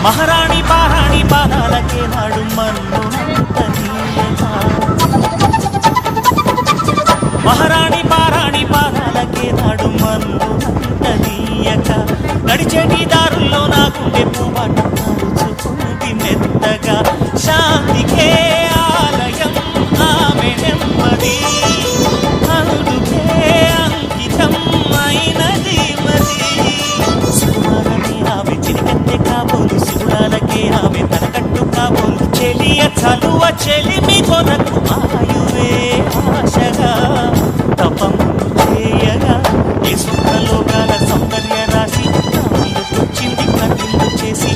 మహారాణి పారాణి పాదాలకే నాడు మన్నునంత నీయగా మహారాణి పారాణి పాదాలకే నాడు మన్నునంత నీయక నడిచేటి దారుల్లో నా గుండె పూబాట నడుచుకుంది మెత్తగా శాంతికే ఆలయం ఆమె నెమ్మది అనుడుకే అంకితం అయినది మది సుకుమారని ఆమె చిరికత్తె కాబోలు శివుడాలకే ఆమె తనకట్టు కాబోలు చెలియ చలువ చెలిమి కొరకు ఆయువే ఆశగా తపం చేయగా ఈ సుఖలోకాల సౌందర్య రాశి నా మీద వచ్చింది కన్నిందు చేసి